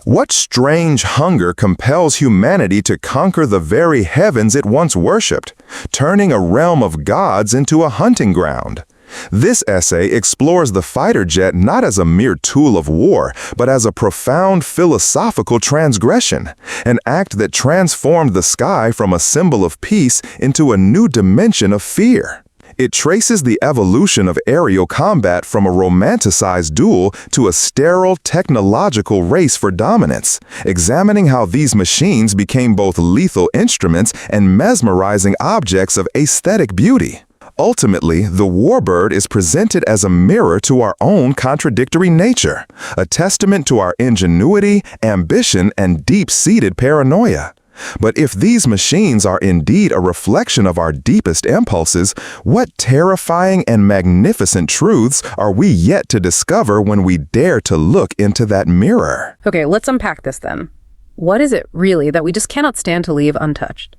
What strange hunger compels humanity to conquer the very heavens it once worshipped, turning a realm of gods into a hunting ground? This essay explores the fighter jet not as a mere tool of war, but as a profound philosophical transgression, an act that transformed the sky from a symbol of peace into a new dimension of fear. It traces the evolution of aerial combat from a romanticized duel to a sterile technological race for dominance, examining how these machines became both lethal instruments and mesmerizing objects of aesthetic beauty. Ultimately, the warbird is presented as a mirror to our own contradictory nature, a testament to our ingenuity, ambition, and deep-seated paranoia. But if these machines are indeed a reflection of our deepest impulses, what terrifying and magnificent truths are we yet to discover when we dare to look into that mirror? Okay, let's unpack this then. What is it really that we just cannot stand to leave untouched?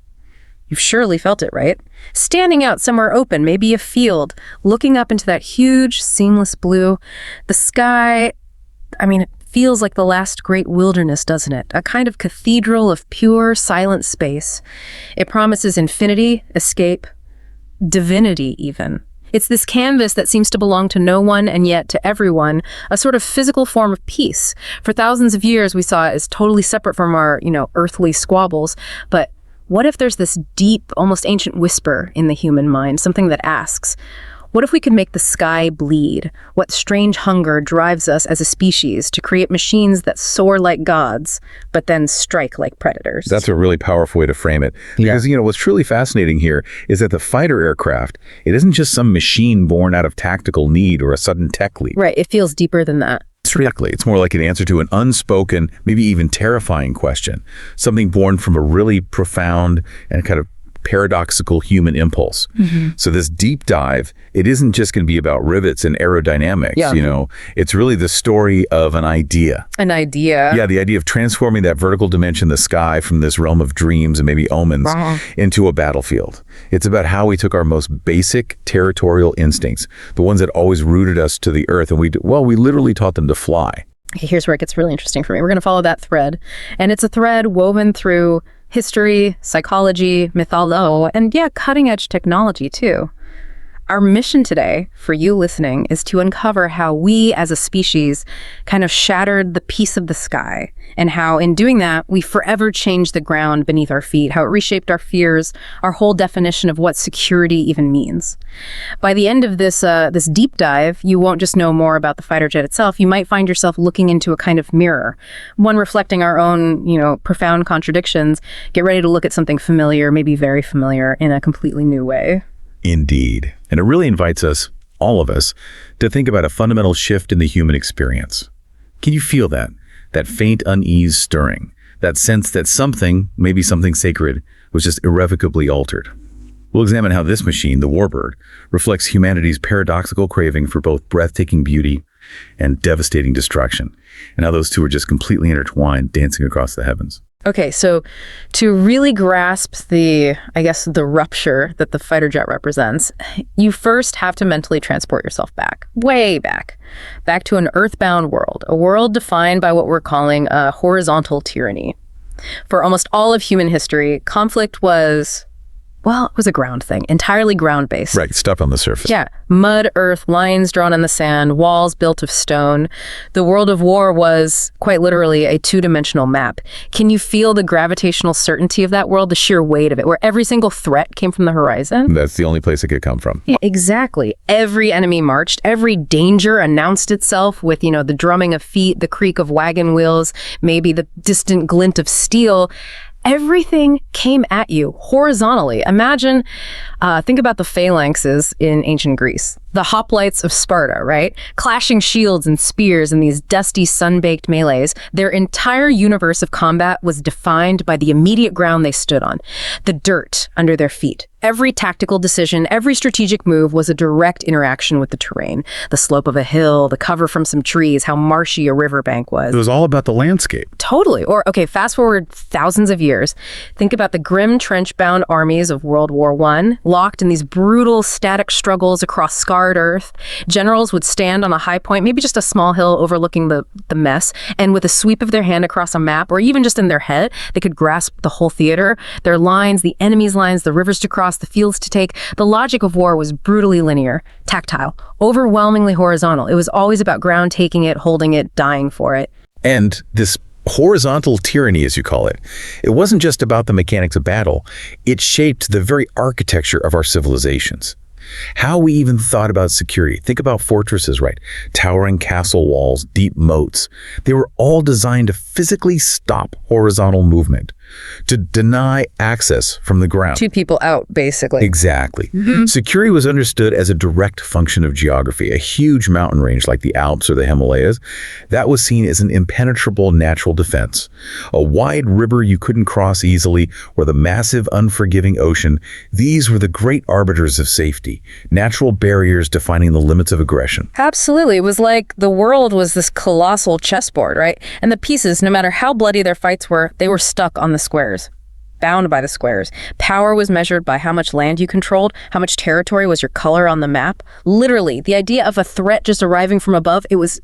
You've surely felt it, right? Standing out somewhere open, maybe a field, looking up into that huge, seamless blue. The sky, it feels like the last great wilderness, doesn't it? A kind of cathedral of pure, silent space. It promises infinity, escape, divinity even. It's this canvas that seems to belong to no one and yet to everyone, a sort of physical form of peace. For thousands of years, we saw it as totally separate from our, earthly squabbles, but what if there's this deep, almost ancient whisper in the human mind, something that asks, what if we could make the sky bleed? What strange hunger drives us as a species to create machines that soar like gods, but then strike like predators? That's a really powerful way to frame it. Because, what's truly fascinating here is that the fighter aircraft, it isn't just some machine born out of tactical need or a sudden tech leap. Right, it feels deeper than that. Exactly. It's more like an answer to an unspoken, maybe even terrifying question, something born from a really profound and kind of paradoxical human impulse. So this deep dive, it isn't just going to be about rivets and aerodynamics, it's really the story of an idea. An idea? Yeah, the idea of transforming that vertical dimension, the sky, from this realm of dreams and maybe omens into a battlefield. It's about how we took our most basic territorial instincts, the ones that always rooted us to the earth, and we literally taught them to fly. Okay, here's where it gets really interesting for me. We're going to follow that thread. And it's a thread woven through history, psychology, mythology, and cutting-edge technology too. Our mission today, for you listening, is to uncover how we as a species kind of shattered the peace of the sky, and how in doing that, we forever changed the ground beneath our feet, how it reshaped our fears, our whole definition of what security even means. By the end of this deep dive, you won't just know more about the fighter jet itself, you might find yourself looking into a kind of mirror, one reflecting our own, profound contradictions. Get ready to look at something familiar, maybe very familiar, in a completely new way. Indeed. And it really invites us, all of us, to think about a fundamental shift in the human experience. Can you feel that? That faint unease stirring, that sense that something, maybe something sacred, was just irrevocably altered. We'll examine how this machine, the warbird, reflects humanity's paradoxical craving for both breathtaking beauty and devastating destruction, and how those two are just completely intertwined, dancing across the heavens. Okay, so to really grasp the rupture that the fighter jet represents, you first have to mentally transport yourself back, way back to an earthbound world, a world defined by what we're calling a horizontal tyranny. For almost all of human history, conflict was a ground thing, entirely ground-based. Right, stuff on the surface. Yeah, mud, earth, lines drawn in the sand, walls built of stone. The world of war was, quite literally, a two-dimensional map. Can you feel the gravitational certainty of that world, the sheer weight of it, where every single threat came from the horizon? That's the only place it could come from. Yeah, exactly. Every enemy marched, every danger announced itself with, the drumming of feet, the creak of wagon wheels, maybe the distant glint of steel. Everything came at you horizontally. Imagine, think about the phalanxes in ancient Greece, the hoplites of Sparta, right? Clashing shields and spears in these dusty, sun-baked melees. Their entire universe of combat was defined by the immediate ground they stood on, the dirt under their feet. Every tactical decision, every strategic move was a direct interaction with the terrain, the slope of a hill, the cover from some trees, how marshy a riverbank was. It was all about the landscape. Totally. Or, fast forward thousands of years. Think about the grim trench-bound armies of World War I, locked in these brutal static struggles across scarred earth. Generals would stand on a high point, maybe just a small hill overlooking the mess, and with a sweep of their hand across a map, or even just in their head, they could grasp the whole theater. Their lines, the enemy's lines, the rivers to cross, the fields to take. The logic of war was brutally linear, tactile, overwhelmingly horizontal. It was always about ground, taking it, holding it, dying for it. And this horizontal tyranny, as you call it, it wasn't just about the mechanics of battle. It shaped the very architecture of our civilizations. How we even thought about security. Think about fortresses, right? Towering castle walls, deep moats. They were all designed to physically stop horizontal movement, to deny access from the ground. Two people out, basically. Exactly. Security was understood as a direct function of geography. A huge mountain range like the Alps or the Himalayas, that was seen as an impenetrable natural defense. A wide river you couldn't cross easily, or the massive, unforgiving ocean, these were the great arbiters of safety, natural barriers defining the limits of aggression. Absolutely. It was like the world was this colossal chessboard, right? And the pieces, no matter how bloody their fights were, they were stuck on the squares, bound by the squares. Power was measured by how much land you controlled, how much territory was your color on the map. Literally, the idea of a threat just arriving from above, it was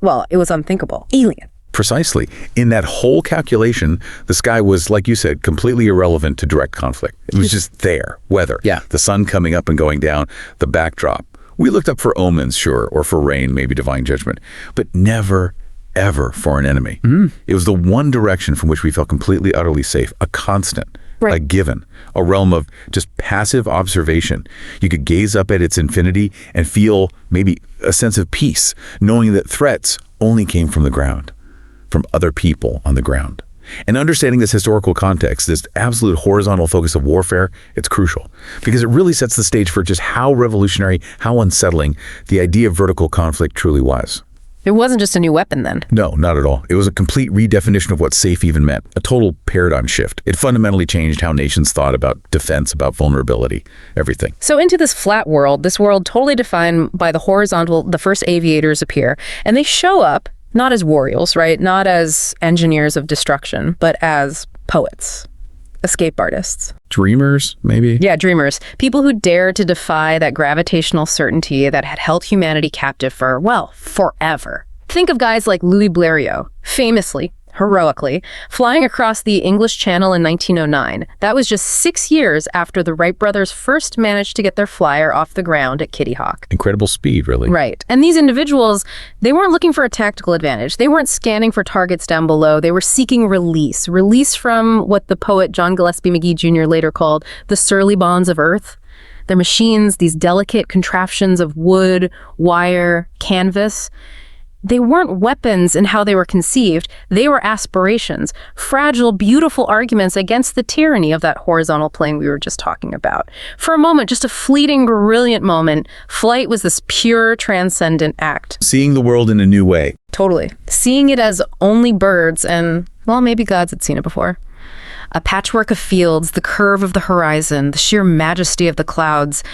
unthinkable. Alien. Precisely. In that whole calculation, the sky was, like you said, completely irrelevant to direct conflict. It was just there. Weather. Yeah. The sun coming up and going down, the backdrop. We looked up for omens, sure, or for rain, maybe divine judgment, but never, ever for an enemy. It was the one direction from which we felt completely, utterly safe, a constant, Right. a given, a realm of just passive observation. You could gaze up at its infinity and feel maybe a sense of peace, knowing that threats only came from the ground, from other people on the ground. And understanding this historical context, this absolute horizontal focus of warfare, it's crucial because it really sets the stage for just how revolutionary, how unsettling the idea of vertical conflict truly was. It wasn't just a new weapon then. No, not at all. It was a complete redefinition of what safe even meant, a total paradigm shift. It fundamentally changed how nations thought about defense, about vulnerability, everything. So into this flat world, this world totally defined by the horizontal, the first aviators appear, and they show up not as warriors, right? Not as engineers of destruction, but as poets, escape artists. Dreamers, maybe? Yeah, dreamers. People who dared to defy that gravitational certainty that had held humanity captive for, well, forever. Think of guys like Louis Blériot, famously, heroically, flying across the English Channel in 1909. That was just 6 years after the Wright brothers first managed to get their flyer off the ground at Kitty Hawk. Incredible speed, really. Right. And these individuals, they weren't looking for a tactical advantage. They weren't scanning for targets down below. They were seeking release. Release from what the poet John Gillespie Magee Jr. later called the surly bonds of Earth. Their machines, these delicate contraptions of wood, wire, canvas, they weren't weapons in how they were conceived. They were aspirations, fragile, beautiful arguments against the tyranny of that horizontal plane we were just talking about. For a moment, just a fleeting, brilliant moment, flight was this pure, transcendent act. Seeing the world in a new way. Totally. Seeing it as only birds and, well, maybe gods had seen it before. A patchwork of fields, the curve of the horizon, the sheer majesty of the clouds.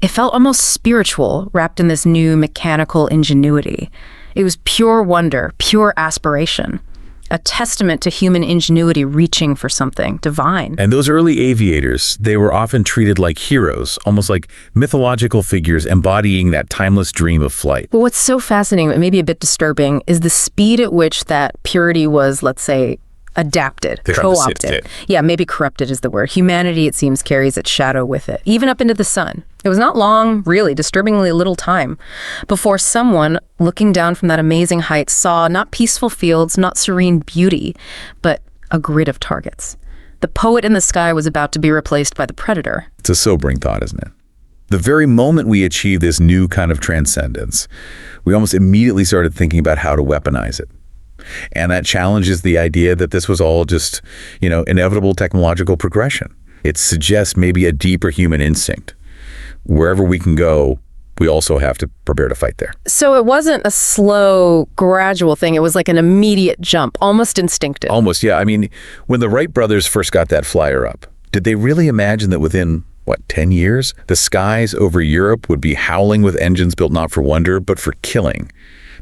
It felt almost spiritual, wrapped in this new mechanical ingenuity. It was pure wonder, pure aspiration, a testament to human ingenuity reaching for something divine. And those early aviators, they were often treated like heroes, almost like mythological figures embodying that timeless dream of flight. But what's so fascinating, but maybe a bit disturbing, is the speed at which that purity was, let's say, adapted, co-opted. Yeah, maybe corrupted is the word. Humanity, it seems, carries its shadow with it, even up into the sun. It was not long, really, disturbingly little time, before someone, looking down from that amazing height, saw not peaceful fields, not serene beauty, but a grid of targets. The poet in the sky was about to be replaced by the predator. It's a sobering thought, isn't it? The very moment we achieved this new kind of transcendence, we almost immediately started thinking about how to weaponize it. And that challenges the idea that this was all just, inevitable technological progression. It suggests maybe a deeper human instinct. Wherever we can go, we also have to prepare to fight there. So it wasn't a slow, gradual thing. It was like an immediate jump, almost instinctive. Almost, yeah. I mean, when the Wright brothers first got that flyer up, did they really imagine that within, 10 years, the skies over Europe would be howling with engines built not for wonder, but for killing?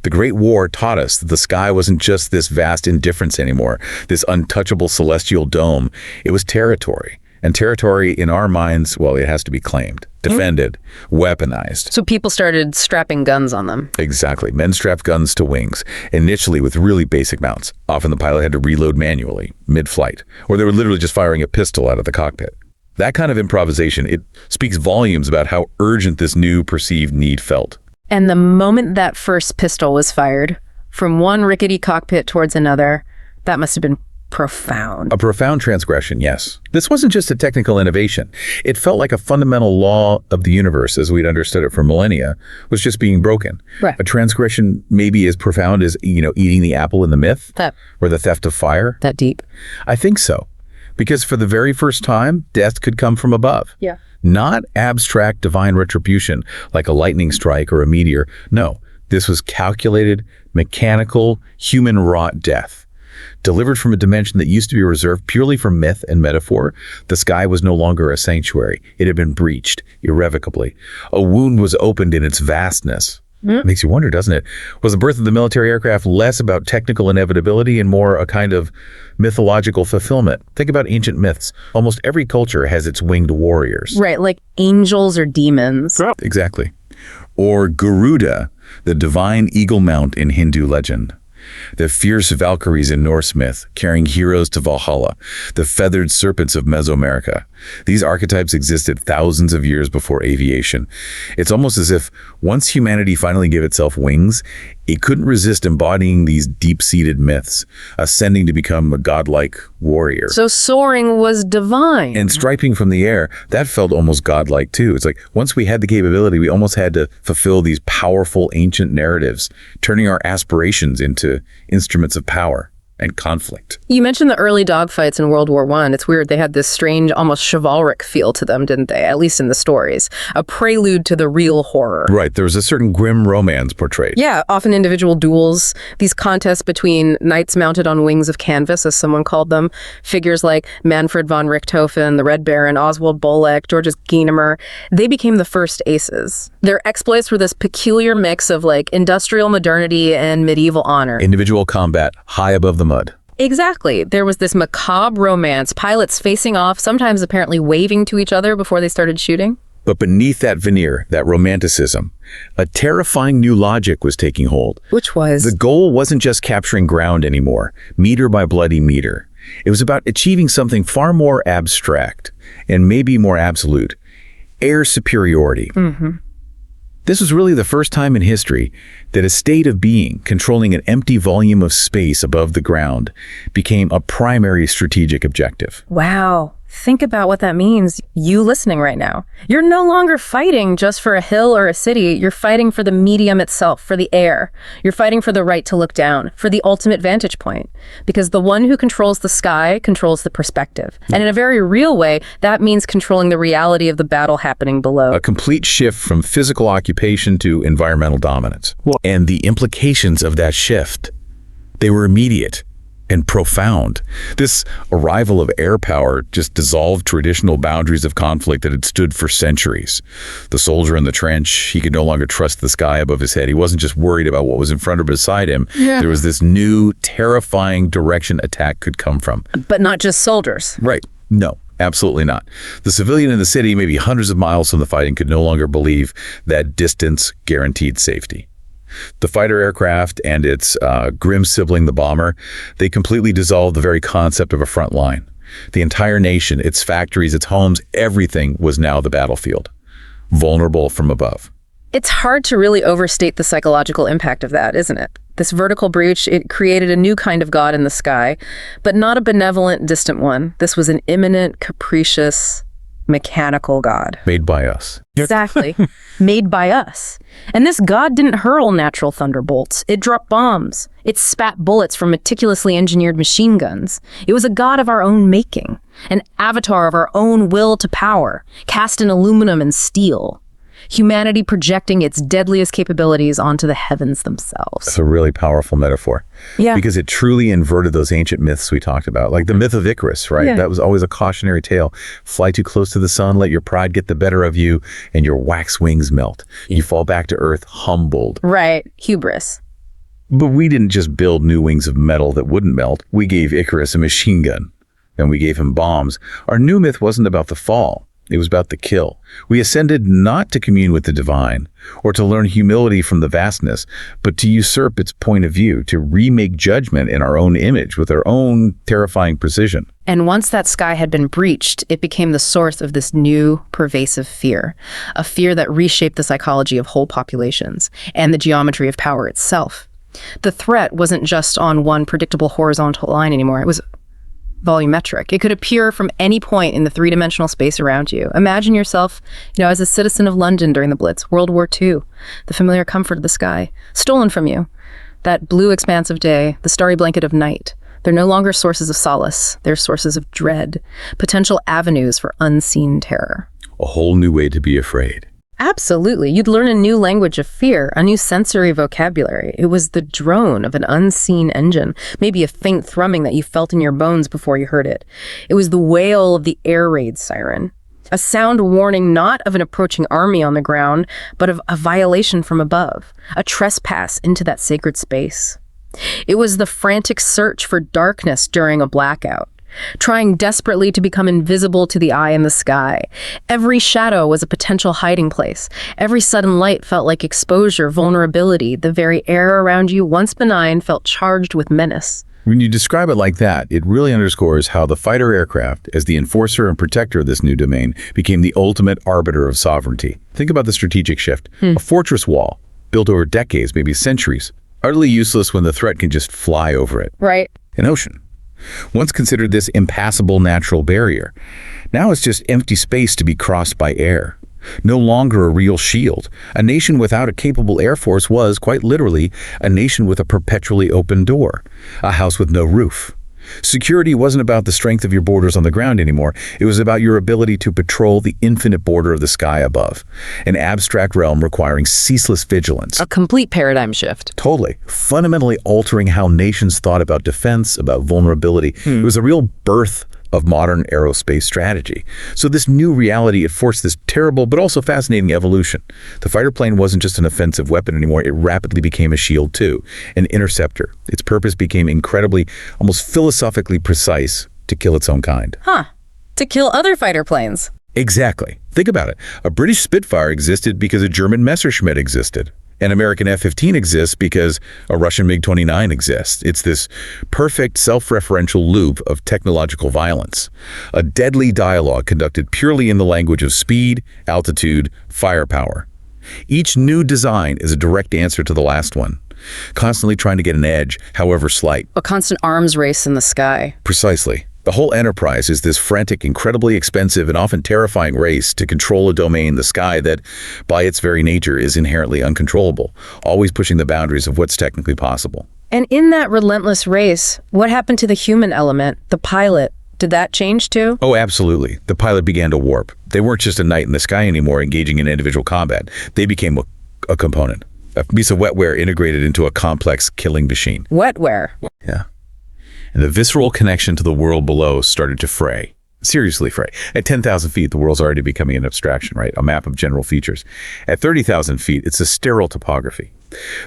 The Great War taught us that the sky wasn't just this vast indifference anymore, this untouchable celestial dome. It was territory. And territory in our minds, well, it has to be claimed, defended, weaponized. So people started strapping guns on them. Exactly. Men strapped guns to wings, initially with really basic mounts. Often the pilot had to reload manually, mid-flight, or they were literally just firing a pistol out of the cockpit. That kind of improvisation, it speaks volumes about how urgent this new perceived need felt. And the moment that first pistol was fired, from one rickety cockpit towards another, that must have been profound. A profound transgression, yes. This wasn't just a technical innovation. It felt like a fundamental law of the universe, as we'd understood it for millennia, was just being broken. Right. A transgression maybe as profound as, eating the apple in the myth, or the theft of fire. That deep. I think so. Because for the very first time, death could come from above. Yeah. Not abstract divine retribution like a lightning strike or a meteor. No, this was calculated, mechanical, human-wrought death. Delivered from a dimension that used to be reserved purely for myth and metaphor, the sky was no longer a sanctuary. It had been breached irrevocably. A wound was opened in its vastness. Makes you wonder, doesn't it? Was the birth of the military aircraft less about technical inevitability and more a kind of mythological fulfillment? Think about ancient myths. Almost every culture has its winged warriors. Right, like angels or demons. Exactly. Or Garuda, the divine eagle mount in Hindu legend. The fierce Valkyries in Norse myth, carrying heroes to Valhalla, the feathered serpents of Mesoamerica. These archetypes existed thousands of years before aviation. It's almost as if once humanity finally gave itself wings, it couldn't resist embodying these deep-seated myths, ascending to become a godlike warrior. So soaring was divine. And striping from the air, that felt almost godlike too. It's like once we had the capability, we almost had to fulfill these powerful ancient narratives, turning our aspirations into instruments of power and conflict. You mentioned the early dogfights in World War I. It's weird. They had this strange, almost chivalric feel to them, didn't they? At least in the stories. A prelude to the real horror. Right. There was a certain grim romance portrayed. Yeah, often individual duels, these contests between knights mounted on wings of canvas, as someone called them, figures like Manfred von Richthofen, the Red Baron, Oswald Bolek, Georges Guynemer, they became the first aces. Their exploits were this peculiar mix of industrial modernity and medieval honor. Individual combat, high above the mud. Exactly. There was this macabre romance, pilots facing off, sometimes apparently waving to each other before they started shooting. But beneath that veneer, that romanticism, a terrifying new logic was taking hold. Which was? The goal wasn't just capturing ground anymore, meter by bloody meter. It was about achieving something far more abstract and maybe more absolute, air superiority. This was really the first time in history that a state of being controlling an empty volume of space above the ground became a primary strategic objective. Wow. Think about what that means. You listening right now. You're no longer fighting just for a hill or a city. You're fighting for the medium itself, for the air. You're fighting for the right to look down, for the ultimate vantage point. Because the one who controls the sky controls the perspective. And in a very real way, that means controlling the reality of the battle happening below. A complete shift from physical occupation to environmental dominance. And the implications of that shift, they were immediate and profound. This arrival of air power just dissolved traditional boundaries of conflict that had stood for centuries. The soldier in the trench, he could no longer trust the sky above his head. He wasn't just worried about what was in front or beside him. There was this new, terrifying direction attack could come from. But not just soldiers. Right. No. Absolutely not. The civilian in the city, maybe hundreds of miles from the fighting, could no longer believe that distance guaranteed safety. The fighter aircraft and its grim sibling, the bomber, they completely dissolved the very concept of a front line. The entire nation, its factories, its homes, everything was now the battlefield, vulnerable from above. It's hard to really overstate the psychological impact of that, isn't it? This vertical breach, it created a new kind of God in the sky, but not a benevolent, distant one. This was an imminent, capricious, mechanical God. Made by us. Exactly. Made by us. And this God didn't hurl natural thunderbolts. It dropped bombs. It spat bullets from meticulously engineered machine guns. It was a God of our own making, an avatar of our own will to power, cast in aluminum and steel. Humanity projecting its deadliest capabilities onto the heavens themselves. It's a really powerful metaphor. Yeah. Because it truly inverted those ancient myths we talked about, like the myth of Icarus, right? Yeah. That was always a cautionary tale. Fly too close to the sun, let your pride get the better of you, and your wax wings melt. You fall back to earth humbled. Right. Hubris. But we didn't just build new wings of metal that wouldn't melt. We gave Icarus a machine gun. and we gave him bombs, our new myth wasn't about the fall. It was about the kill. We ascended not to commune with the divine or to learn humility from the vastness, but to usurp its point of view, to remake judgment in our own image with our own terrifying precision. And once that sky had been breached, it became the source of this new, pervasive fear, a fear that reshaped the psychology of whole populations and the geometry of power itself. The threat wasn't just on one predictable horizontal line anymore. It was volumetric. It could appear from any point in the three-dimensional space around you. Imagine yourself, as a citizen of London during the Blitz, World War II, the familiar comfort of the sky, stolen from you. That blue expanse of day, the starry blanket of night. They're no longer sources of solace. They're sources of dread, potential avenues for unseen terror. A whole new way to be afraid. Absolutely. You'd learn a new language of fear, a new sensory vocabulary. It was the drone of an unseen engine, maybe a faint thrumming that you felt in your bones before you heard it. It was the wail of the air raid siren, a sound warning not of an approaching army on the ground, but of a violation from above, a trespass into that sacred space. It was the frantic search for darkness during a blackout, trying desperately to become invisible to the eye in the sky. Every shadow was a potential hiding place. Every sudden light felt like exposure, vulnerability. The very air around you, once benign, felt charged with menace. When you describe it like that, it really underscores how the fighter aircraft, as the enforcer and protector of this new domain, became the ultimate arbiter of sovereignty. Think about the strategic shift. A fortress wall, built over decades, maybe centuries, utterly useless when the threat can just fly over it. Right. An ocean, once considered this impassable natural barrier. Now it's just empty space to be crossed by air. No longer a real shield. A nation without a capable air force was, quite literally, a nation with a perpetually open door. A house with no roof. Security wasn't about the strength of your borders on the ground anymore. It was about your ability to patrol the infinite border of the sky above. An abstract realm requiring ceaseless vigilance. A complete paradigm shift. Totally. Fundamentally altering how nations thought about defense, about vulnerability. It was a real birth of modern aerospace strategy. So this new reality, it forced this terrible but also fascinating evolution. The fighter plane wasn't just an offensive weapon anymore. It rapidly became a shield too, an interceptor. Its purpose became incredibly, almost philosophically precise, to kill its own kind. To kill other fighter planes. Exactly. Think about it. A British Spitfire existed because a German Messerschmitt existed. An American F-15 exists because a Russian MiG-29 exists. It's this perfect self-referential loop of technological violence. A deadly dialogue conducted purely in the language of speed, altitude, firepower. Each new design is a direct answer to the last one, constantly trying to get an edge, however slight. A constant arms race in the sky. Precisely. The whole enterprise is this frantic, incredibly expensive, and often terrifying race to control a domain, the sky, that, by its very nature, is inherently uncontrollable, always pushing the boundaries of what's technically possible. And in that relentless race, what happened to the human element, the pilot? Did that change too? Oh, absolutely. The pilot began to warp. They weren't just a knight in the sky anymore engaging in individual combat. They became a component, a piece of wetware integrated into a complex killing machine. Wetware. Yeah. And the visceral connection to the world below started to fray. Seriously fray. At 10,000 feet, the world's already becoming an abstraction, right? A map of general features. At 30,000 feet, it's a sterile topography.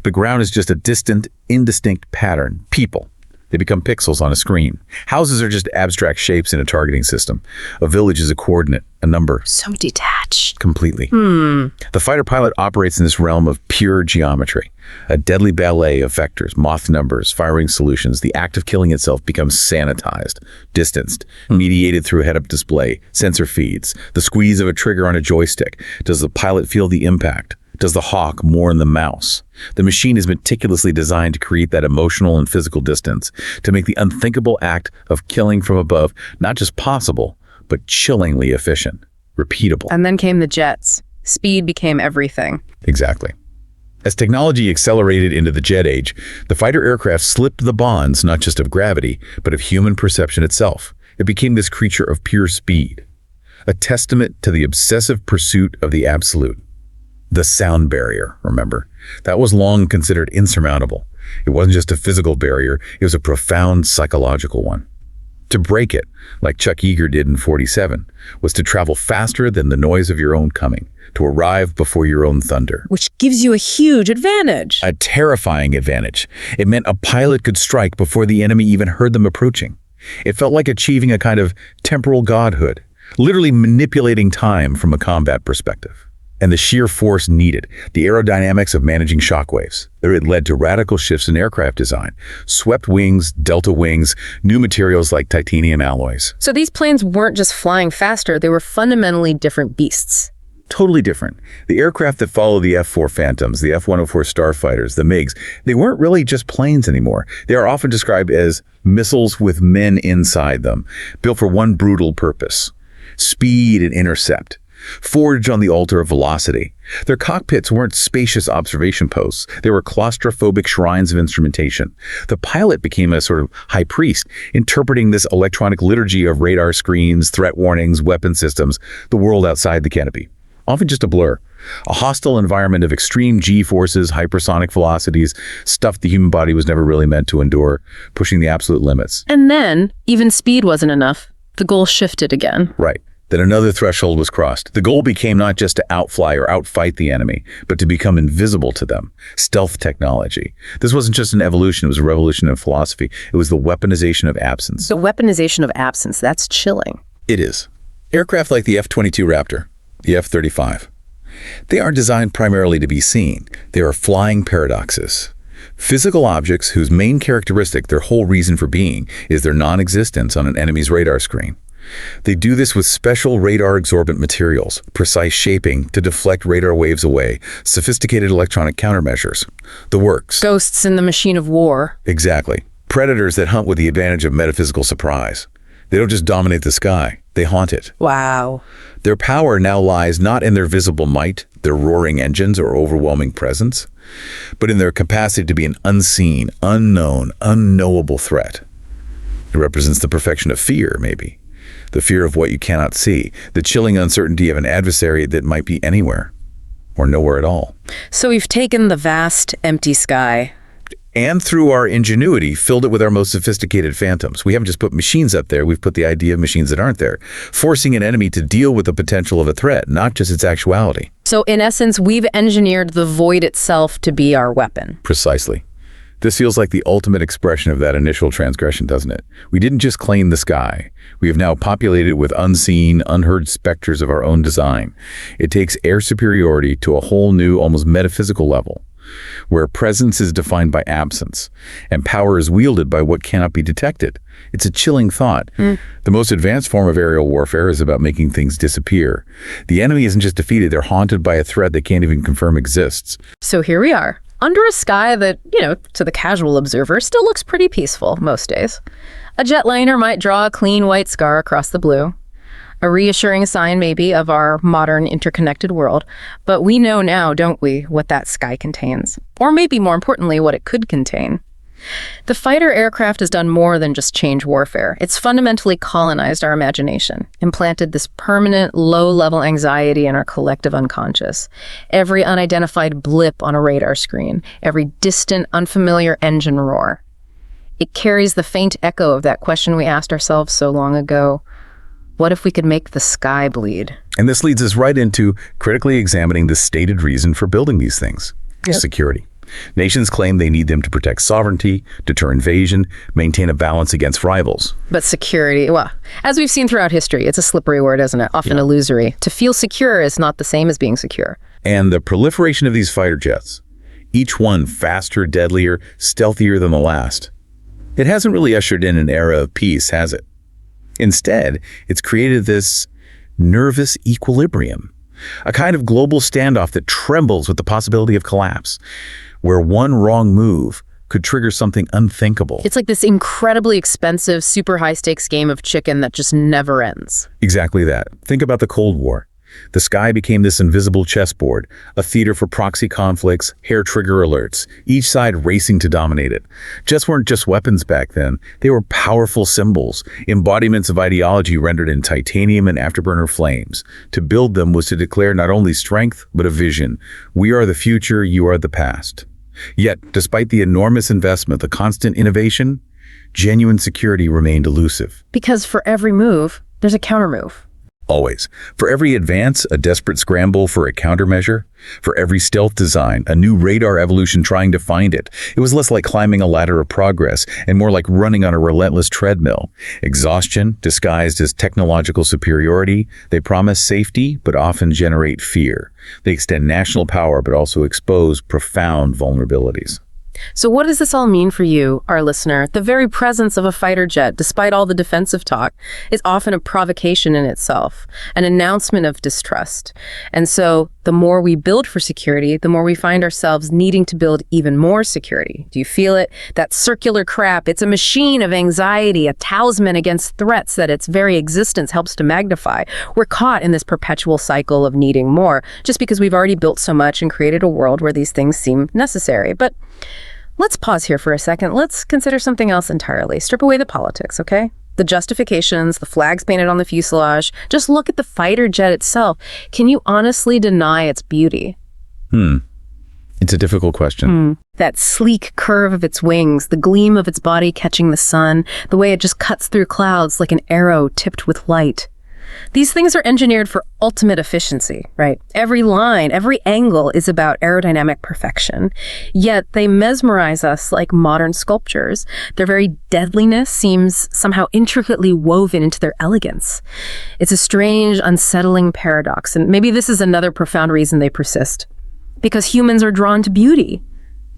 The ground is just a distant, indistinct pattern. People. They become pixels on a screen. Houses are just abstract shapes in a targeting system. A village is a coordinate, a number. So detached. Completely. The fighter pilot operates in this realm of pure geometry. A deadly ballet of vectors, moth numbers, firing solutions. The act of killing itself becomes sanitized, distanced, mediated through a head-up display, sensor feeds, the squeeze of a trigger on a joystick. Does the pilot feel the impact? Does the hawk mourn the mouse? The machine is meticulously designed to create that emotional and physical distance, to make the unthinkable act of killing from above not just possible, but chillingly efficient, repeatable. And then came the jets. Speed became everything. Exactly. As technology accelerated into the jet age, the fighter aircraft slipped the bonds not just of gravity, but of human perception itself. It became this creature of pure speed, a testament to the obsessive pursuit of the absolute. The sound barrier, remember? That was long considered insurmountable. It wasn't just a physical barrier, it was a profound psychological one. To break it, like Chuck Yeager did in 47, was to travel faster than the noise of your own coming, to arrive before your own thunder. Which gives you a huge advantage. A terrifying advantage. It meant a pilot could strike before the enemy even heard them approaching. It felt like achieving a kind of temporal godhood, literally manipulating time from a combat perspective. And the sheer force needed, the aerodynamics of managing shockwaves. It led to radical shifts in aircraft design, swept wings, delta wings, new materials like titanium alloys. So these planes weren't just flying faster, they were fundamentally different beasts. Totally different. The aircraft that follow the F-4 Phantoms, the F-104 Starfighters, the MiGs, they weren't really just planes anymore. They are often described as missiles with men inside them, built for one brutal purpose: speed and intercept. Forged on the altar of velocity. Their cockpits weren't spacious observation posts. They were claustrophobic shrines of instrumentation. The pilot became a sort of high priest, interpreting this electronic liturgy of radar screens, threat warnings, weapon systems, the world outside the canopy. Often just a blur. A hostile environment of extreme G-forces, hypersonic velocities, stuff the human body was never really meant to endure, pushing the absolute limits. And then, even speed wasn't enough. The goal shifted again. Right. Then another threshold was crossed. The goal became not just to outfly or outfight the enemy, but to become invisible to them. Stealth technology. This wasn't just an evolution, it was a revolution in philosophy. It was the weaponization of absence. The weaponization of absence, that's chilling. It is. Aircraft like the F-22 Raptor, the F-35, they aren't designed primarily to be seen. They are flying paradoxes. Physical objects whose main characteristic, their whole reason for being, is their non-existence on an enemy's radar screen. They do this with special radar-absorbent materials, precise shaping to deflect radar waves away, sophisticated electronic countermeasures. The works. Ghosts in the machine of war. Exactly. Predators that hunt with the advantage of metaphysical surprise. They don't just dominate the sky, they haunt it. Wow. Their power now lies not in their visible might, their roaring engines or overwhelming presence, but in their capacity to be an unseen, unknown, unknowable threat. It represents the perfection of fear, maybe. The fear of what you cannot see, the chilling uncertainty of an adversary that might be anywhere or nowhere at all. So we've taken the vast, empty sky, and through our ingenuity, filled it with our most sophisticated phantoms. We haven't just put machines up there, we've put the idea of machines that aren't there, forcing an enemy to deal with the potential of a threat, not just its actuality. So in essence, we've engineered the void itself to be our weapon. Precisely. This feels like the ultimate expression of that initial transgression, doesn't it? We didn't just claim the sky. We have now populated it with unseen, unheard specters of our own design. It takes air superiority to a whole new, almost metaphysical level, where presence is defined by absence, and power is wielded by what cannot be detected. It's a chilling thought. The most advanced form of aerial warfare is about making things disappear. The enemy isn't just defeated, they're haunted by a threat they can't even confirm exists. So here we are, under a sky that, to the casual observer, still looks pretty peaceful most days. A jetliner might draw a clean white scar across the blue. A reassuring sign, maybe, of our modern interconnected world. But we know now, don't we, what that sky contains. Or maybe more importantly, what it could contain. The fighter aircraft has done more than just change warfare. It's fundamentally colonized our imagination, implanted this permanent, low-level anxiety in our collective unconscious. Every unidentified blip on a radar screen, every distant, unfamiliar engine roar. It carries the faint echo of that question we asked ourselves so long ago. What if we could make the sky bleed? And this leads us right into critically examining the stated reason for building these things. Security. Nations claim they need them to protect sovereignty, deter invasion, maintain a balance against rivals. But security, well, as we've seen throughout history, it's a slippery word, isn't it? Often illusory. To feel secure is not the same as being secure. And the proliferation of these fighter jets, each one faster, deadlier, stealthier than the last, it hasn't really ushered in an era of peace, has it? Instead, it's created this nervous equilibrium, a kind of global standoff that trembles with the possibility of collapse, where one wrong move could trigger something unthinkable. It's like this incredibly expensive, super high-stakes game of chicken that just never ends. Exactly that. Think about the Cold War. The sky became this invisible chessboard, a theater for proxy conflicts, hair-trigger alerts, each side racing to dominate it. Jets weren't just weapons back then. They were powerful symbols, embodiments of ideology rendered in titanium and afterburner flames. To build them was to declare not only strength, but a vision. We are the future, you are the past. Yet, despite the enormous investment, the constant innovation, genuine security remained elusive. Because for every move, there's a countermove. Always. For every advance, a desperate scramble for a countermeasure. For every stealth design, a new radar evolution trying to find it. It was less like climbing a ladder of progress and more like running on a relentless treadmill. Exhaustion, disguised as technological superiority. They promise safety, but often generate fear. They extend national power, but also expose profound vulnerabilities. So what does this all mean for you, our listener? The very presence of a fighter jet, despite all the defensive talk, is often a provocation in itself, an announcement of distrust. And so the more we build for security, the more we find ourselves needing to build even more security. Do you feel it? That circular crap, it's a machine of anxiety, a talisman against threats that its very existence helps to magnify. We're caught in this perpetual cycle of needing more, just because we've already built so much and created a world where these things seem necessary. But let's pause here for a second. Let's consider something else entirely. Strip away the politics, okay? The justifications, the flags painted on the fuselage. Just look at the fighter jet itself. Can you honestly deny its beauty? It's a difficult question. That sleek curve of its wings, the gleam of its body catching the sun, the way it just cuts through clouds like an arrow tipped with light. These things are engineered for ultimate efficiency, right? Every line, every angle is about aerodynamic perfection. Yet they mesmerize us like modern sculptures. Their very deadliness seems somehow intricately woven into their elegance. It's a strange, unsettling paradox, and maybe this is another profound reason they persist. Because humans are drawn to beauty,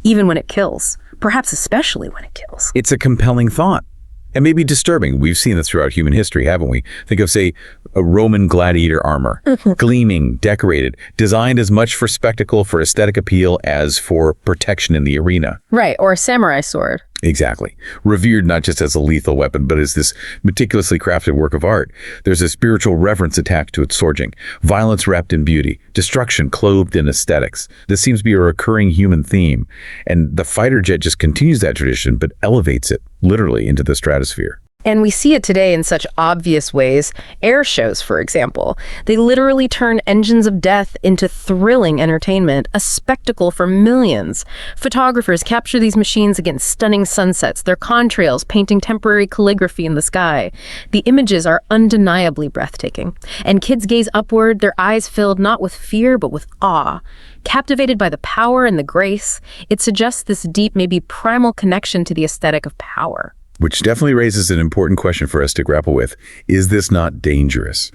even when it kills, perhaps especially when it kills. It's a compelling thought. And maybe disturbing. We've seen this throughout human history, haven't we? Think of, say, a Roman gladiator armor, gleaming, decorated, designed as much for spectacle, for aesthetic appeal, as for protection in the arena. Right, or a samurai sword. Exactly. Revered not just as a lethal weapon, but as this meticulously crafted work of art. There's a spiritual reverence attached to its forging, violence wrapped in beauty, destruction clothed in aesthetics. This seems to be a recurring human theme, and the fighter jet just continues that tradition, but elevates it, literally, into the stratosphere. And we see it today in such obvious ways. Air shows, for example. They literally turn engines of death into thrilling entertainment, a spectacle for millions. Photographers capture these machines against stunning sunsets, their contrails painting temporary calligraphy in the sky. The images are undeniably breathtaking. And kids gaze upward, their eyes filled not with fear, but with awe. Captivated by the power and the grace, it suggests this deep, maybe primal connection to the aesthetic of power. Which definitely raises an important question for us to grapple with. Is this not dangerous?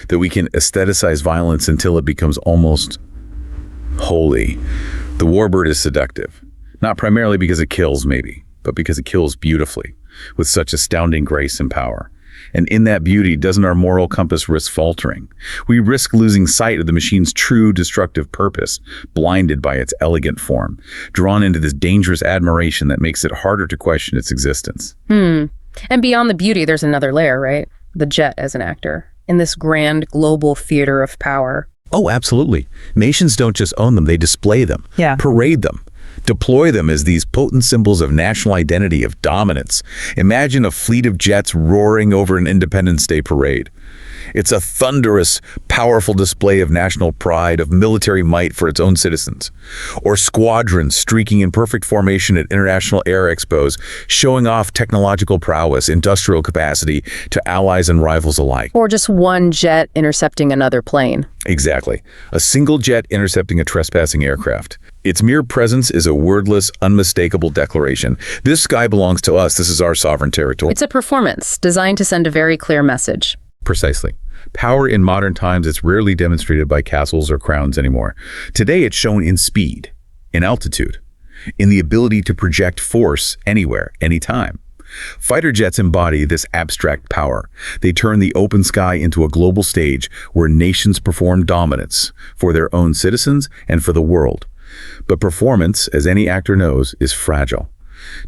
That we can aestheticize violence until it becomes almost holy. The warbird is seductive, not primarily because it kills, maybe, but because it kills beautifully, with such astounding grace and power. And in that beauty, doesn't our moral compass risk faltering? We risk losing sight of the machine's true destructive purpose, blinded by its elegant form, drawn into this dangerous admiration that makes it harder to question its existence. And beyond the beauty, there's another layer, right? The jet as an actor, in this grand global theater of power. Oh, absolutely. Nations don't just own them, they display them, parade them, deploy them as these potent symbols of national identity, of dominance. Imagine a fleet of jets roaring over an Independence Day parade. It's a thunderous, powerful display of national pride, of military might for its own citizens. Or squadrons streaking in perfect formation at international air expos, showing off technological prowess, industrial capacity to allies and rivals alike. Or just one jet intercepting another plane. Exactly. A single jet intercepting a trespassing aircraft. Its mere presence is a wordless, unmistakable declaration. This sky belongs to us. This is our sovereign territory. It's a performance designed to send a very clear message. Precisely. Power in modern times is rarely demonstrated by castles or crowns anymore. Today it's shown in speed, in altitude, in the ability to project force anywhere, anytime. Fighter jets embody this abstract power. They turn the open sky into a global stage where nations perform dominance for their own citizens and for the world. But performance, as any actor knows, is fragile.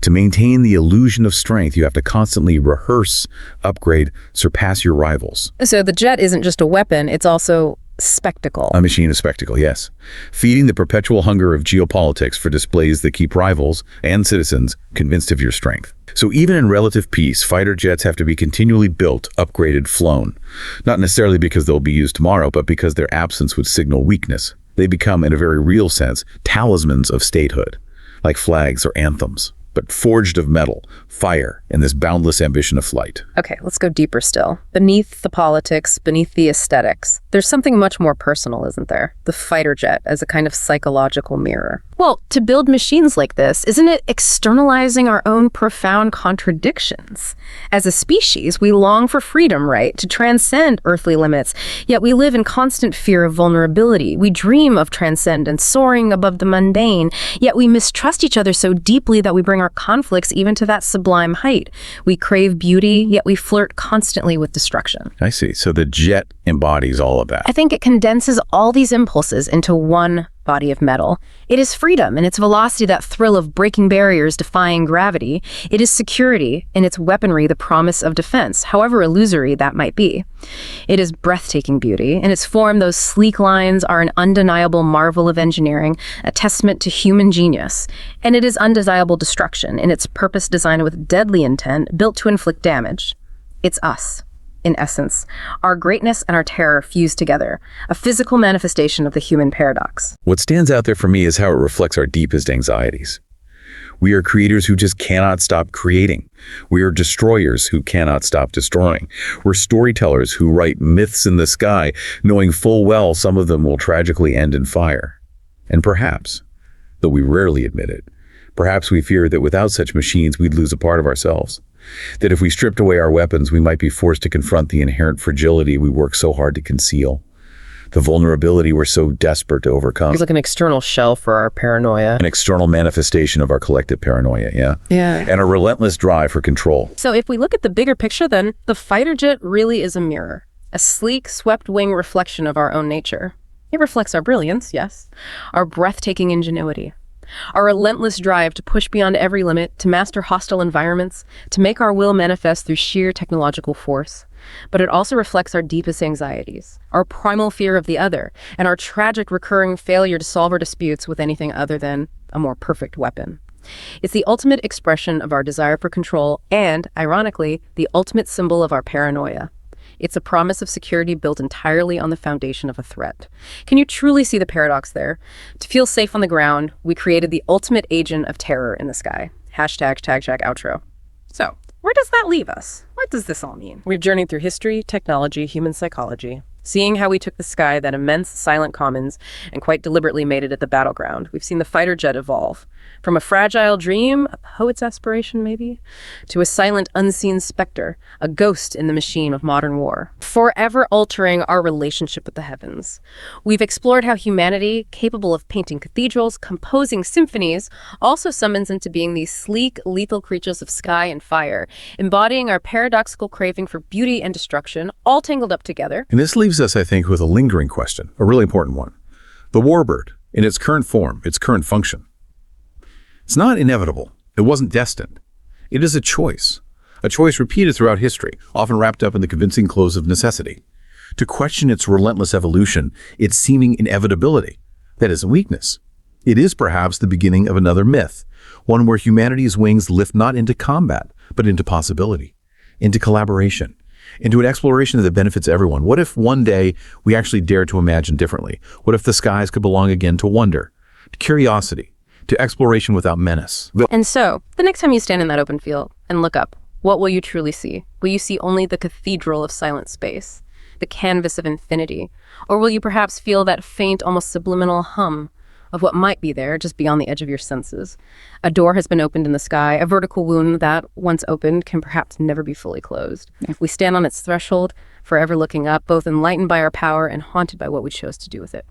To maintain the illusion of strength, you have to constantly rehearse, upgrade, surpass your rivals. So the jet isn't just a weapon, it's also spectacle. A machine of spectacle, yes. Feeding the perpetual hunger of geopolitics for displays that keep rivals and citizens convinced of your strength. So even in relative peace, fighter jets have to be continually built, upgraded, flown. Not necessarily because they'll be used tomorrow, but because their absence would signal weakness. They become, in a very real sense, talismans of statehood, like flags or anthems. but forged of metal, fire, and this boundless ambition of flight. Okay, let's go deeper still. Beneath the politics, beneath the aesthetics, there's something much more personal, isn't there? The fighter jet as a kind of psychological mirror. Well, to build machines like this, isn't it externalizing our own profound contradictions? As a species, we long for freedom, right? To transcend earthly limits, yet we live in constant fear of vulnerability. We dream of transcendence, soaring above the mundane, yet we mistrust each other so deeply that we bring our conflicts even to that sublime height. We crave beauty, yet we flirt constantly with destruction. I see. So the jet embodies all of that. I think it condenses all these impulses into one body of metal. It is freedom in its velocity, that thrill of breaking barriers, defying gravity. It is security in its weaponry, the promise of defense, however illusory that might be. It is breathtaking beauty. In its form, those sleek lines are an undeniable marvel of engineering, a testament to human genius. And it is undesirable destruction in its purpose, designed with deadly intent, built to inflict damage. It's us. In essence, our greatness and our terror fused together, a physical manifestation of the human paradox. What stands out there for me is how it reflects our deepest anxieties. We are creators who just cannot stop creating. We are destroyers who cannot stop destroying. We're storytellers who write myths in the sky, knowing full well some of them will tragically end in fire. And perhaps, though we rarely admit it, perhaps we fear that without such machines we'd lose a part of ourselves. That if we stripped away our weapons, we might be forced to confront the inherent fragility we work so hard to conceal. The vulnerability we're so desperate to overcome. It's like an external shell for our paranoia. An external manifestation of our collective paranoia, yeah? Yeah. And a relentless drive for control. So if we look at the bigger picture, then the fighter jet really is a mirror, a sleek, swept-wing reflection of our own nature. It reflects our brilliance, yes, our breathtaking ingenuity, our relentless drive to push beyond every limit, to master hostile environments, to make our will manifest through sheer technological force. But it also reflects our deepest anxieties, our primal fear of the other, and our tragic recurring failure to solve our disputes with anything other than a more perfect weapon. It's the ultimate expression of our desire for control and, ironically, the ultimate symbol of our paranoia. It's a promise of security built entirely on the foundation of a threat. Can you truly see the paradox there? To feel safe on the ground, we created the ultimate agent of terror in the sky. #outro. So, where does that leave us? What does this all mean? We've journeyed through history, technology, human psychology, seeing how we took the sky, that immense silent commons, and quite deliberately made it at the battleground. We've seen the fighter jet evolve. From a fragile dream, a poet's aspiration maybe, to a silent, unseen specter, a ghost in the machine of modern war, forever altering our relationship with the heavens. We've explored how humanity, capable of painting cathedrals, composing symphonies, also summons into being these sleek, lethal creatures of sky and fire, embodying our paradoxical craving for beauty and destruction, all tangled up together. And this leaves us, I think, with a lingering question, a really important one. The warbird, in its current form, its current function. It's not inevitable. It wasn't destined. It is a choice repeated throughout history, often wrapped up in the convincing clothes of necessity. To question its relentless evolution, its seeming inevitability, that is a weakness. It is perhaps the beginning of another myth, one where humanity's wings lift not into combat, but into possibility, into collaboration, into an exploration that benefits everyone. What if one day we actually dare to imagine differently? What if the skies could belong again to wonder, to curiosity, to exploration without menace? And so, the next time you stand in that open field and look up, what will you truly see? Will you see only the cathedral of silent space, the canvas of infinity? Or will you perhaps feel that faint, almost subliminal hum of what might be there just beyond the edge of your senses? A door has been opened in the sky, a vertical wound that, once opened, can perhaps never be fully closed. We stand on its threshold, forever looking up, both enlightened by our power and haunted by what we chose to do with it.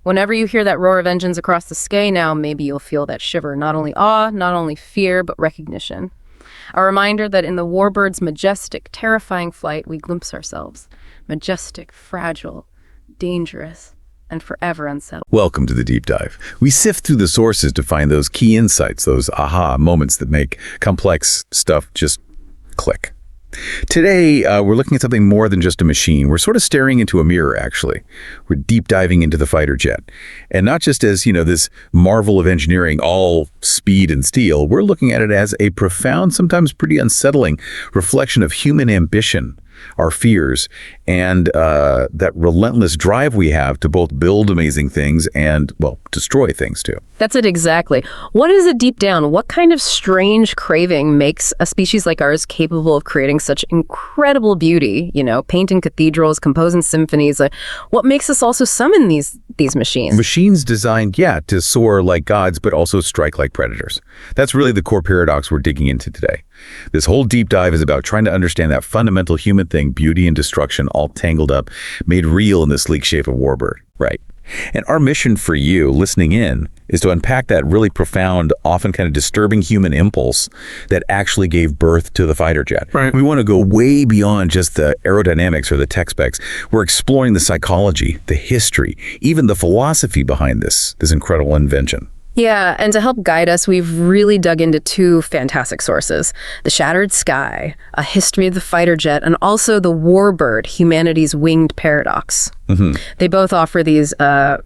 Whenever you hear that roar of engines across the sky now, maybe you'll feel that shiver, not only awe, not only fear, but recognition. A reminder that in the warbird's majestic, terrifying flight, we glimpse ourselves. Majestic, fragile, dangerous, and forever unsettled. Welcome to the Deep Dive. We sift through the sources to find those key insights, those aha moments that make complex stuff just click. Today, we're looking at something more than just a machine. We're sort of staring into a mirror, actually. We're deep diving into the fighter jet. And not just as, this marvel of engineering, all speed and steel. We're looking at it as a profound, sometimes pretty unsettling reflection of human ambition, our fears, and that relentless drive we have to both build amazing things and, well, destroy things too. That's it exactly. What is it deep down? What kind of strange craving makes a species like ours capable of creating such incredible beauty, painting cathedrals, composing symphonies? What makes us also summon these machines? Machines designed, to soar like gods, but also strike like predators. That's really the core paradox we're digging into today. This whole deep dive is about trying to understand that fundamental human thing, beauty and destruction, all tangled up, made real in the sleek shape of Warbird. Right. And our mission for you, listening in, is to unpack that really profound, often kind of disturbing human impulse that actually gave birth to the fighter jet. Right. We want to go way beyond just the aerodynamics or the tech specs. We're exploring the psychology, the history, even the philosophy behind this incredible invention. Yeah, and to help guide us, we've really dug into two fantastic sources: The Shattered Sky, A History of the Fighter Jet, and also The Warbird, Humanity's Winged Paradox. They both offer these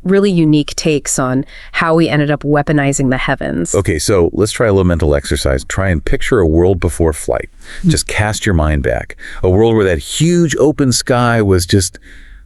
really unique takes on how we ended up weaponizing the heavens. Okay, so let's try a little mental exercise. Try and picture a world before flight. Just cast your mind back. A world where that huge open sky was just,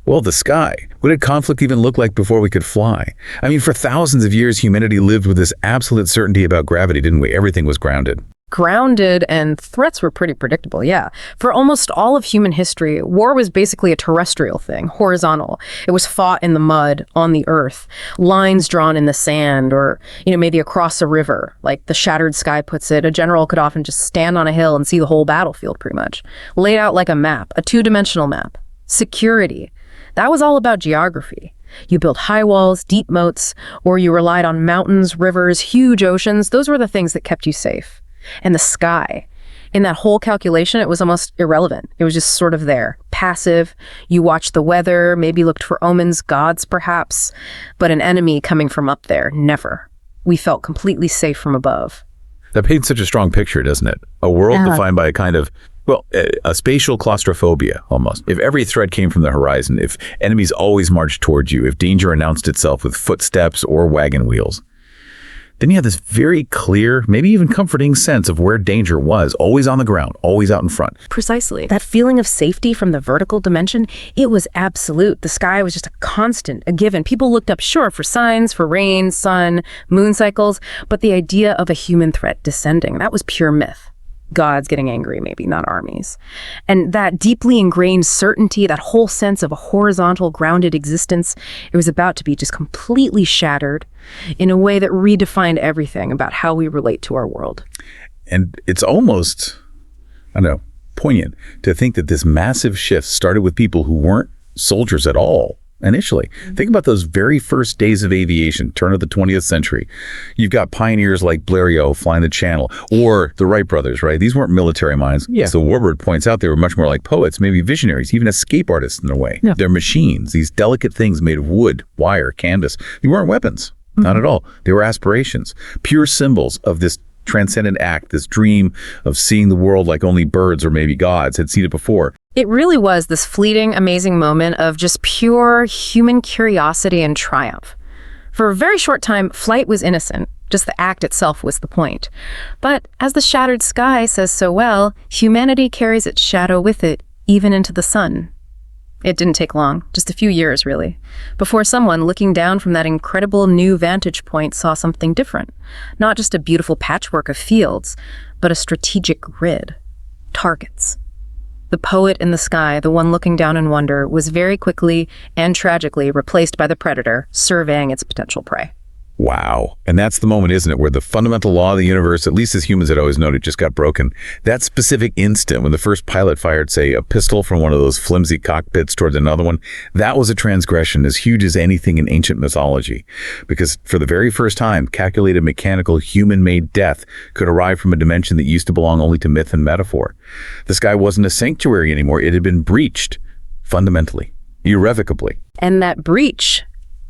well, the sky. What did conflict even look like before we could fly? I mean, for thousands of years, humanity lived with this absolute certainty about gravity, didn't we? Everything was grounded. Grounded, and threats were pretty predictable, yeah. For almost all of human history, war was basically a terrestrial thing, horizontal. It was fought in the mud, on the earth, lines drawn in the sand, or, maybe across a river. Like The Shattered Sky puts it, a general could often just stand on a hill and see the whole battlefield, pretty much. Laid out like a map, a two-dimensional map. Security. That was all about geography. You built high walls, deep moats, or you relied on mountains, rivers, huge oceans. Those were the things that kept you safe. And the sky. In that whole calculation, it was almost irrelevant. It was just sort of there, passive. You watched the weather, maybe looked for omens, gods perhaps, but an enemy coming from up there, never. We felt completely safe from above. That paints such a strong picture, doesn't it? A world defined by a kind of, a spatial claustrophobia, almost. If every threat came from the horizon, if enemies always marched towards you, if danger announced itself with footsteps or wagon wheels, then you have this very clear, maybe even comforting sense of where danger was, always on the ground, always out in front. Precisely. That feeling of safety from the vertical dimension, it was absolute. The sky was just a constant, a given. People looked up, sure, for signs, for rain, sun, moon cycles, but the idea of a human threat descending, that was pure myth. Gods getting angry, maybe, not armies. And that deeply ingrained certainty, that whole sense of a horizontal, grounded existence, it was about to be just completely shattered in a way that redefined everything about how we relate to our world. And it's almost, poignant to think that this massive shift started with people who weren't soldiers at all. Initially, think about those very first days of aviation, turn of the 20th century. You've got pioneers like Blériot flying the Channel, or the Wright brothers, right? These weren't military minds. Yeah. So Warbird points out they were much more like poets, maybe visionaries, even escape artists in their way. Yeah. They're machines, these delicate things made of wood, wire, canvas. They weren't weapons, not at all. They were aspirations, pure symbols of this transcendent act, this dream of seeing the world like only birds or maybe gods had seen it before. It really was this fleeting, amazing moment of just pure human curiosity and triumph. For a very short time, flight was innocent. Just the act itself was the point. But as The Shattered Sky says so well, humanity carries its shadow with it, even into the sun. It didn't take long, just a few years, really, before someone looking down from that incredible new vantage point saw something different. Not just a beautiful patchwork of fields, but a strategic grid. Targets. The poet in the sky, the one looking down in wonder, was very quickly and tragically replaced by the predator, surveying its potential prey. Wow. And that's the moment, isn't it, where the fundamental law of the universe, at least as humans had always known it, just got broken. That specific instant when the first pilot fired, say, a pistol from one of those flimsy cockpits towards another one, that was a transgression as huge as anything in ancient mythology. Because for the very first time, calculated mechanical human-made death could arrive from a dimension that used to belong only to myth and metaphor. The sky wasn't a sanctuary anymore. It had been breached, fundamentally, irrevocably. And that breach,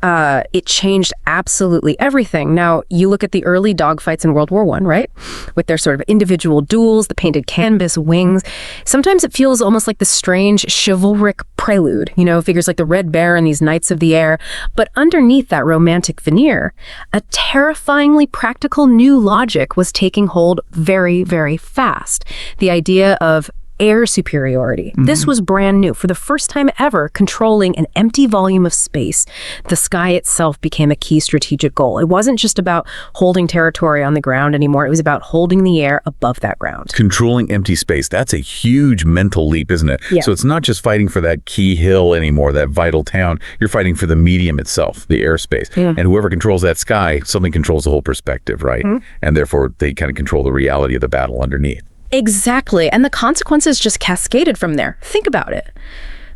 it changed absolutely everything. Now, you look at the early dogfights in World War I, right? With their sort of individual duels, the painted canvas, wings. Sometimes it feels almost like the strange chivalric prelude, figures like the Red Bear and these Knights of the Air. But underneath that romantic veneer, a terrifyingly practical new logic was taking hold very, very fast. The idea of air superiority. This was brand new. For the first time ever, controlling an empty volume of space, the sky itself became a key strategic goal. It wasn't just about holding territory on the ground anymore. It was about holding the air above that ground. Controlling empty space, that's a huge mental leap, isn't it? Yeah. So it's not just fighting for that key hill anymore, that vital town. You're fighting for the medium itself, the airspace. And whoever controls that sky, something controls the whole perspective, right? And therefore, they kind of control the reality of the battle underneath. Exactly. And the consequences just cascaded from there. Think about it.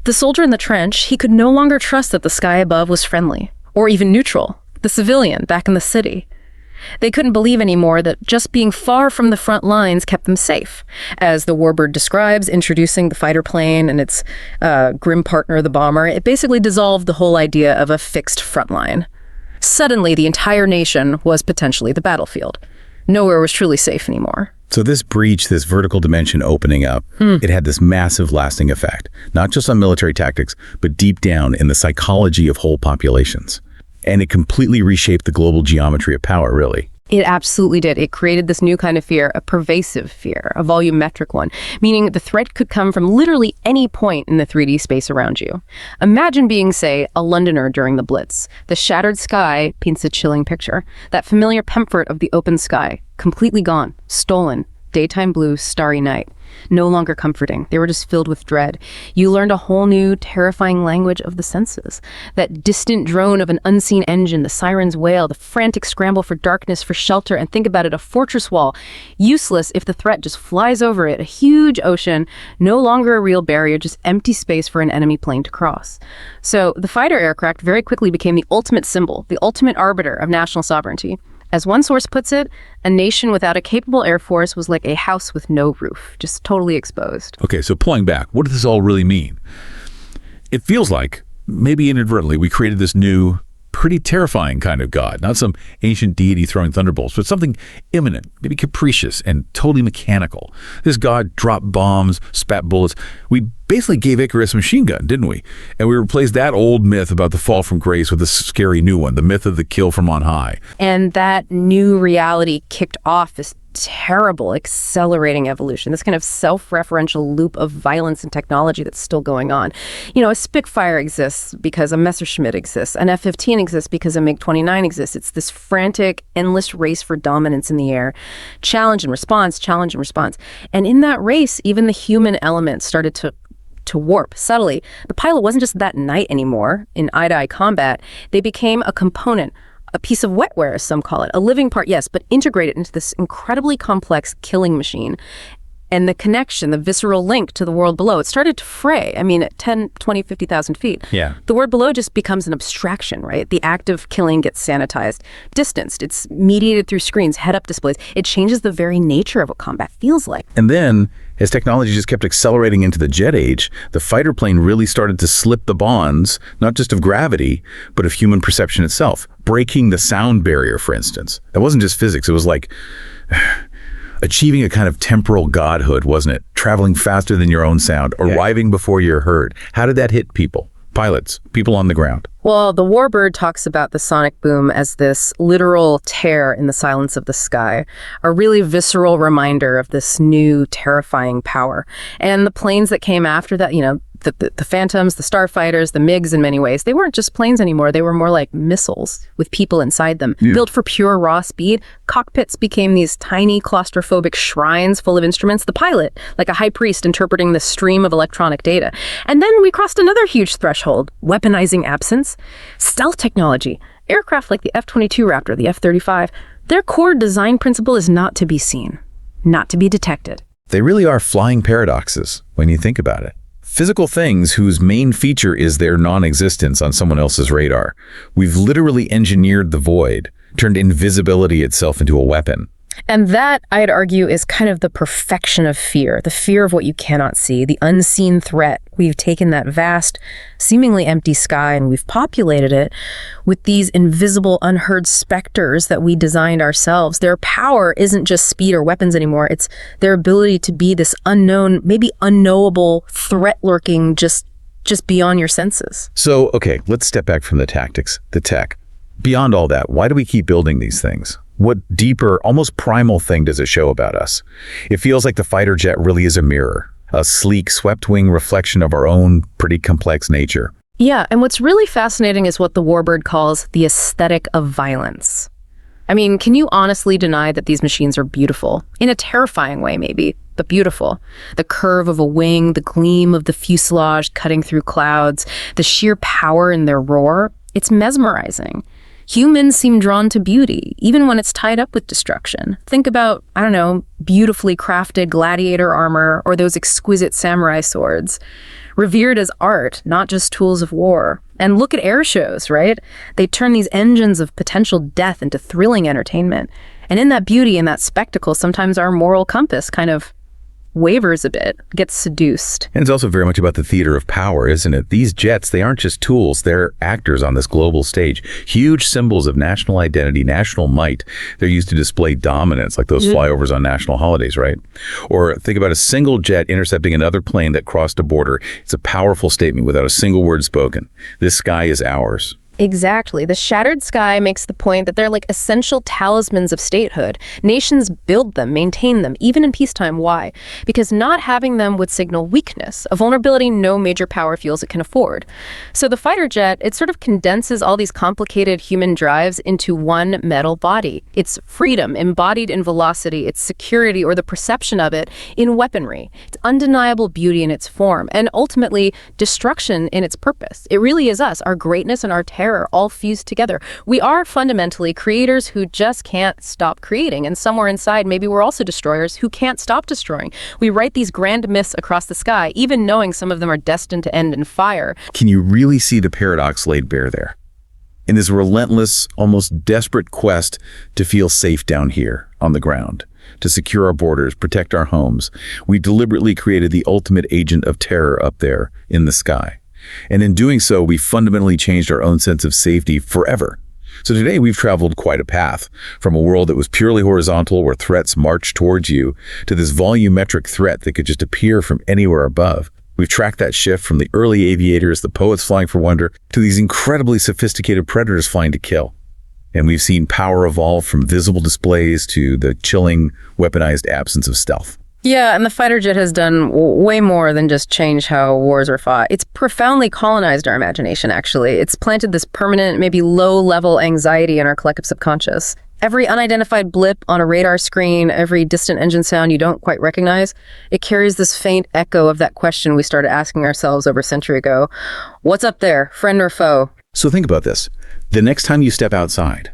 The soldier in the trench, he could no longer trust that the sky above was friendly or even neutral. The civilian back in the city. They couldn't believe anymore that just being far from the front lines kept them safe. As the Warbird describes, introducing the fighter plane and its grim partner, the bomber, it basically dissolved the whole idea of a fixed front line. Suddenly, the entire nation was potentially the battlefield. Nowhere was truly safe anymore. So this breach, this vertical dimension opening up, it had this massive lasting effect, not just on military tactics, but deep down in the psychology of whole populations. And it completely reshaped the global geometry of power, really. It absolutely did. It created this new kind of fear, a pervasive fear, a volumetric one, meaning the threat could come from literally any point in the 3D space around you. Imagine being, say, a Londoner during the Blitz. The shattered sky paints a chilling picture. That familiar comfort of the open sky, completely gone, stolen. Daytime blue, starry night. No longer comforting. They were just filled with dread. You learned a whole new, terrifying language of the senses. That distant drone of an unseen engine, the siren's wail, the frantic scramble for darkness, for shelter, and think about it, a fortress wall. Useless if the threat just flies over it. A huge ocean, no longer a real barrier, just empty space for an enemy plane to cross. So the fighter aircraft very quickly became the ultimate symbol, the ultimate arbiter of national sovereignty. As one source puts it, a nation without a capable air force was like a house with no roof, just totally exposed. Okay, so pulling back, what does this all really mean? It feels like, maybe inadvertently, we created this new, pretty terrifying kind of god. Not some ancient deity throwing thunderbolts, but something imminent, maybe capricious and totally mechanical. This god dropped bombs, spat bullets. We basically gave Icarus a machine gun, didn't we? And we replaced that old myth about the fall from grace with a scary new one, the myth of the kill from on high. And that new reality kicked off this terrible, accelerating evolution, this kind of self-referential loop of violence and technology that's still going on. You know, a Spitfire exists because a Messerschmitt exists. An F-15 exists because a MiG-29 exists. It's this frantic, endless race for dominance in the air. Challenge and response, challenge and response. And in that race, even the human element started to warp subtly. The pilot wasn't just that knight anymore in eye-to-eye combat. They became a component, a piece of wetware, as some call it, a living part, yes, but integrated into this incredibly complex killing machine. And the connection, the visceral link to the world below, it started to fray. I mean, at 10, 20, 50,000 feet. Yeah. The world below just becomes an abstraction, right? The act of killing gets sanitized, distanced. It's mediated through screens, head-up displays. It changes the very nature of what combat feels like. And then, as technology just kept accelerating into the jet age, the fighter plane really started to slip the bonds, not just of gravity, but of human perception itself, breaking the sound barrier, for instance. That wasn't just physics. It was like achieving a kind of temporal godhood, wasn't it? Traveling faster than your own sound, arriving before you're heard. How did that hit people? Pilots, people on the ground. Well, the Warbird talks about the sonic boom as this literal tear in the silence of the sky, a really visceral reminder of this new terrifying power. And the planes that came after that, you know, the Phantoms, the Starfighters, the MiGs in many ways, they weren't just planes anymore. They were more like missiles with people inside them. Built for pure raw speed, cockpits became these tiny claustrophobic shrines full of instruments. The pilot, like a high priest interpreting the stream of electronic data. And then we crossed another huge threshold, weaponizing absence. Stealth technology. Aircraft like the F-22 Raptor, the F-35, their core design principle is not to be seen, not to be detected. They really are flying paradoxes when you think about it. Physical things whose main feature is their non-existence on someone else's radar. We've literally engineered the void, turned invisibility itself into a weapon. And that, I'd argue, is kind of the perfection of fear, the fear of what you cannot see, the unseen threat. We've taken that vast, seemingly empty sky and we've populated it with these invisible, unheard specters that we designed ourselves. Their power isn't just speed or weapons anymore. It's their ability to be this unknown, maybe unknowable threat lurking just beyond your senses. So, okay, let's step back from the tactics, the tech. Beyond all that, why do we keep building these things? What deeper, almost primal thing does it show about us? It feels like the fighter jet really is a mirror a sleek, swept-wing reflection of our own pretty complex nature. Yeah, and what's really fascinating is what the Warbird calls the aesthetic of violence. I mean, can you honestly deny that these machines are beautiful? In a terrifying way, maybe, but beautiful. The curve of a wing, the gleam of the fuselage cutting through clouds, the sheer power in their roar, it's mesmerizing. Humans seem drawn to beauty, even when it's tied up with destruction. Think about, I don't know, beautifully crafted gladiator armor or those exquisite samurai swords. Revered as art, not just tools of war. And look at air shows, right? They turn these engines of potential death into thrilling entertainment. And in that beauty and that spectacle, sometimes our moral compass kind of wavers a bit, gets seduced. And it's also very much about the theater of power, isn't it? These jets, they aren't just tools, they're actors on this global stage. Huge symbols of national identity, national might. They're used to display dominance, like those flyovers on national holidays, right? Or think about a single jet intercepting another plane that crossed a border. It's a powerful statement without a single word spoken. This sky is ours. Exactly. The shattered sky makes the point that they're like essential talismans of statehood. Nations build them, maintain them, even in peacetime. Why? Because not having them would signal weakness, a vulnerability no major power feels it can afford. So the fighter jet, it sort of condenses all these complicated human drives into one metal body. It's freedom embodied in velocity, it's security or the perception of it in weaponry. It's undeniable beauty in its form, and ultimately destruction in its purpose. It really is us, our greatness and our terror all fused together. We are fundamentally creators who just can't stop creating, and somewhere inside maybe we're also destroyers who can't stop destroying. We write these grand myths across the sky, even knowing some of them are destined to end in fire. Can you really see the paradox laid bare there? In this relentless, almost desperate quest to feel safe down here on the ground, to secure our borders, protect our homes, we deliberately created the ultimate agent of terror up there in the sky. And in doing so, we fundamentally changed our own sense of safety forever. So today we've traveled quite a path, from a world that was purely horizontal where threats marched towards you, to this volumetric threat that could just appear from anywhere above. We've tracked that shift from the early aviators, the poets flying for wonder, to these incredibly sophisticated predators flying to kill. And we've seen power evolve from visible displays to the chilling, weaponized absence of stealth. Yeah, and the fighter jet has done way more than just change how wars are fought. It's profoundly colonized our imagination, actually. It's planted this permanent, maybe low-level anxiety in our collective subconscious. Every unidentified blip on a radar screen, every distant engine sound you don't quite recognize, it carries this faint echo of that question we started asking ourselves over a century ago. What's up there, friend or foe? So think about this. The next time you step outside,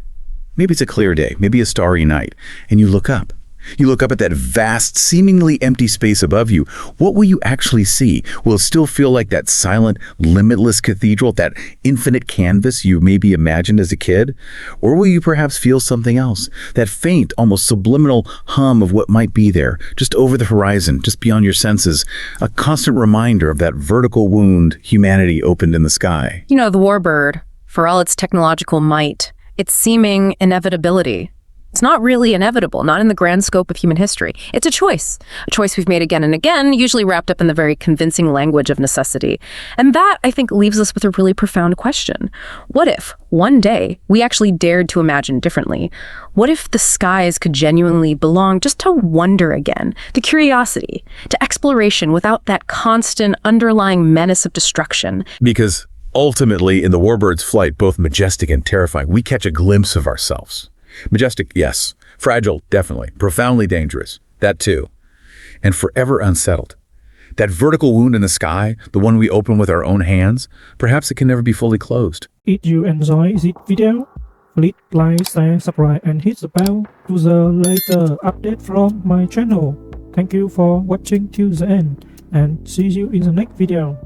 maybe it's a clear day, maybe a starry night, and you look up. You look up at that vast, seemingly empty space above you. What will you actually see? Will it still feel like that silent, limitless cathedral, that infinite canvas you maybe imagined as a kid? Or will you perhaps feel something else? That faint, almost subliminal hum of what might be there, just over the horizon, just beyond your senses. A constant reminder of that vertical wound humanity opened in the sky. You know, the Warbird, for all its technological might, its seeming inevitability, it's not really inevitable, not in the grand scope of human history. It's a choice we've made again and again, usually wrapped up in the very convincing language of necessity. And that, I think, leaves us with a really profound question. What if, one day, we actually dared to imagine differently? What if the skies could genuinely belong just to wonder again, to curiosity, to exploration without that constant underlying menace of destruction? Because ultimately, in the Warbird's flight, both majestic and terrifying, we catch a glimpse of ourselves. Majestic, yes. Fragile, definitely. Profoundly dangerous, that too. And forever unsettled. That vertical wound in the sky, the one we open with our own hands, perhaps it can never be fully closed. If you enjoy this video, please like, share, subscribe and hit the bell to the latest update from my channel. Thank you for watching till the end and see you in the next video.